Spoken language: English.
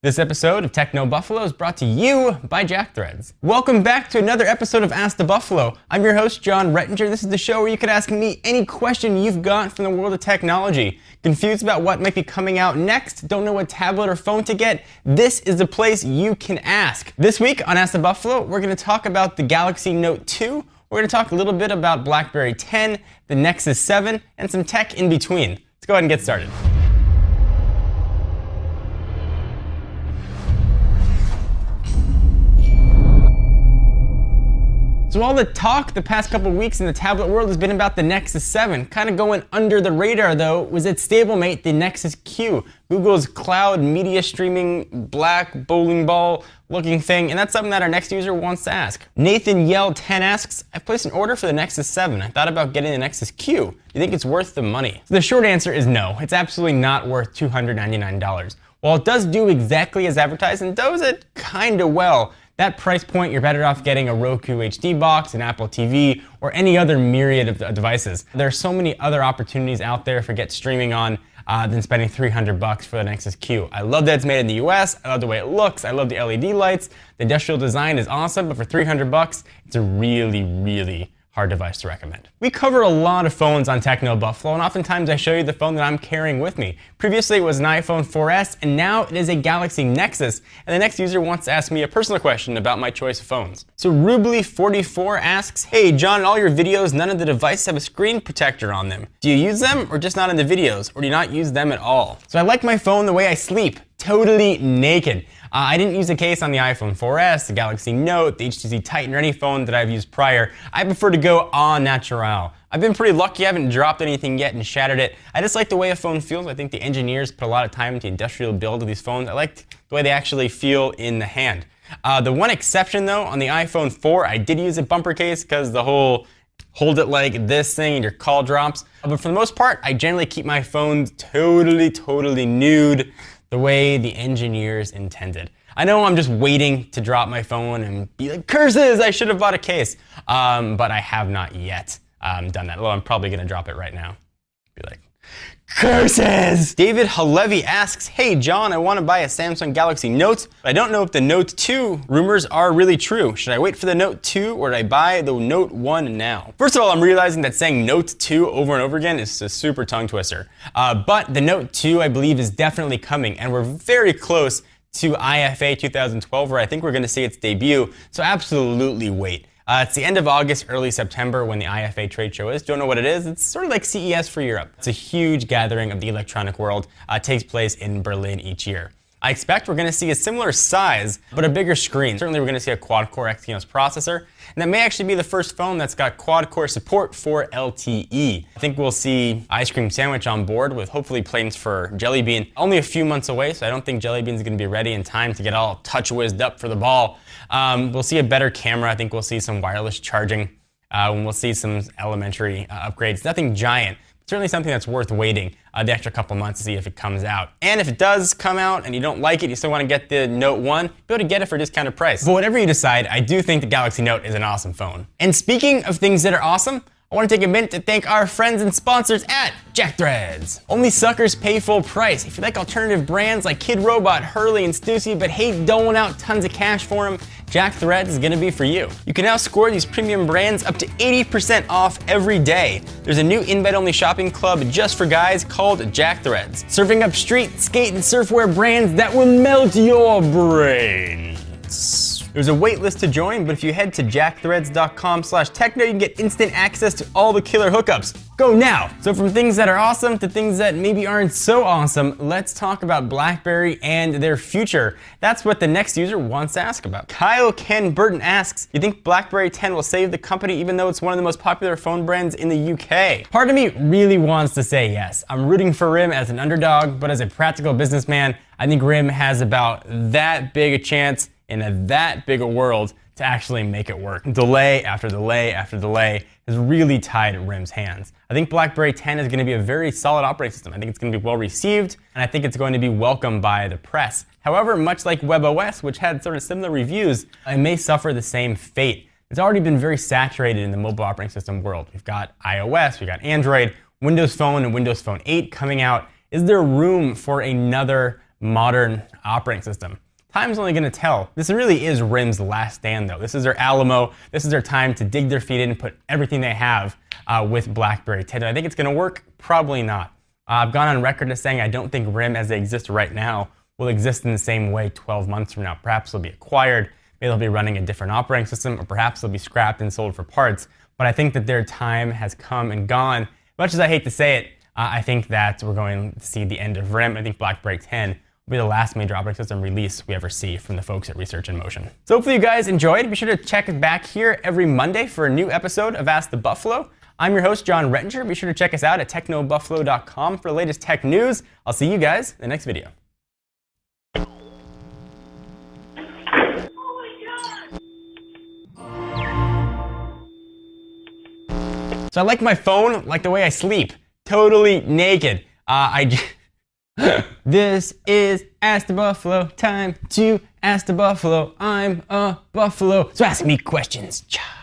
This episode of Techno Buffalo is brought to you by JackThreads. Welcome back to another episode of Ask the Buffalo. I'm your host, Jon Rettinger. This is the show where you can ask me any question you've got from the world of technology. Confused about what might be coming out next? Don't know what tablet or phone to get? This is the place you can ask. This week on Ask the Buffalo, we're going to talk about the Galaxy Note 2. We're going to talk a little bit about BlackBerry 10, the Nexus 7, and some tech in between. Let's go ahead and get started. So all the talk the past couple weeks in the tablet world has been about the Nexus 7. Kind of going under the radar though was its stablemate, the Nexus Q, Google's cloud media streaming black bowling ball looking thing, and that's something that our next user wants to ask. Nathan Yell 10 asks, I've placed an order for the Nexus 7. I thought about getting the Nexus Q. Do you think it's worth the money? So the short answer is no. It's absolutely not worth $299. While it does do exactly as advertised and does it kinda well, that price point, you're better off getting a Roku HD box, an Apple TV, or any other myriad of devices. There are so many other opportunities out there for get streaming on than spending $300 for the Nexus Q. I love that it's made in the US, I love the way it looks, I love the LED lights, the industrial design is awesome, but for $300, it's a really hard device to recommend. We cover a lot of phones on Techno Buffalo, and oftentimes I show you the phone that I'm carrying with me. Previously it was an iPhone 4S, and now it is a Galaxy Nexus, and the next user wants to ask me a personal question about my choice of phones. So Rubly44 asks, hey John, in all your videos, none of the devices have a screen protector on them. Do you use them, or just not in the videos, or do you not use them at all? So I like my phone the way I sleep, totally naked. I didn't use a case on the iPhone 4S, the Galaxy Note, the HTC Titan, or any phone that I've used prior. I prefer to go au naturel. I've been pretty lucky, I haven't dropped anything yet and shattered it. I just like the way a phone feels. I think the engineers put a lot of time into the industrial build of these phones. I like the way they actually feel in the hand. The one exception though, on the iPhone 4, I did use a bumper case because the whole hold it like this thing and your call drops. But for the most part, I generally keep my phone totally nude, the way the engineers intended. I know I'm just waiting to drop my phone and be like, curses, I should have bought a case. But I have not yet done that, although I'm probably gonna drop it right now. Be like, curses! David Halevi asks, hey John, I want to buy a Samsung Galaxy Note, but I don't know if the Note 2 rumors are really true. Should I wait for the Note 2 or should I buy the Note 1 now? First of all, I'm realizing that saying Note 2 over and over again is a super tongue twister. But the Note 2, I believe, is definitely coming, and we're very close to IFA 2012, where I think we're going to see its debut, so absolutely wait. It's the end of August, early September when the IFA trade show is. Don't know what it is. It's sort of like CES for Europe. It's a huge gathering of the electronic world. It takes place in Berlin each year. I expect we're going to see a similar size, but a bigger screen. Certainly we're going to see a quad-core Exynos processor, and that may actually be the first phone that's got quad-core support for LTE. I think we'll see Ice Cream Sandwich on board with hopefully plans for Jelly Bean. Only a few months away, so I don't think Jelly Bean's going to be ready in time to get all touch-whizzed up for the ball. We'll see a better camera. I think we'll see some wireless charging. We'll see some elementary upgrades. Nothing giant. Certainly something that's worth waiting the extra couple months to see if it comes out. And if it does come out and you don't like it, you still want to get the Note 1, be able to get it for a discounted price. But whatever you decide, I do think the Galaxy Note is an awesome phone. And speaking of things that are awesome, I want to take a minute to thank our friends and sponsors at JackThreads. Only suckers pay full price. If you like alternative brands like Kid Robot, Hurley, and Stussy, but hate doling out tons of cash for them, JackThreads is gonna be for you. You can now score these premium brands up to 80% off every day. There's a new invite-only shopping club just for guys called JackThreads, serving up street, skate, and surfwear brands that will melt your brains. There's a wait list to join, but if you head to jackthreads.com/techno, you can get instant access to all the killer hookups. Go now! So from things that are awesome to things that maybe aren't so awesome, let's talk about BlackBerry and their future. That's what the next user wants to ask about. Kyle Ken Burton asks, you think BlackBerry 10 will save the company even though it's one of the most popular phone brands in the UK? Part of me really wants to say yes. I'm rooting for RIM as an underdog, but as a practical businessman, I think RIM has about that big a chance in that big a world to actually make it work. Delay after delay after delay has really tied RIM's hands. I think BlackBerry 10 is going to be a very solid operating system. I think it's going to be well received, and I think it's going to be welcomed by the press. However, much like WebOS, which had sort of similar reviews, it may suffer the same fate. It's already been very saturated in the mobile operating system world. We've got iOS, we've got Android, Windows Phone and Windows Phone 8 coming out. Is there room for another modern operating system? Time's only gonna tell. This really is RIM's last stand though. This is their Alamo. This is their time to dig their feet in and put everything they have with BlackBerry 10. Do I think it's gonna work? Probably not. I've gone on record as saying I don't think RIM as they exist right now will exist in the same way 12 months from now. Perhaps they'll be acquired, maybe they'll be running a different operating system, or perhaps they'll be scrapped and sold for parts. But I think that their time has come and gone. Much as I hate to say it, I think that we're going to see the end of RIM. I think BlackBerry 10 will be the last major operating system release we ever see from the folks at Research in Motion. So hopefully you guys enjoyed. Be sure to check back here every Monday for a new episode of Ask the Buffalo. I'm your host, Jon Rettinger. Be sure to check us out at technobuffalo.com for the latest tech news. I'll see you guys in the next video. So I like my phone like the way I sleep, totally naked. This is Ask the Buffalo, time to Ask the Buffalo. I'm a buffalo, so ask me questions. Cha.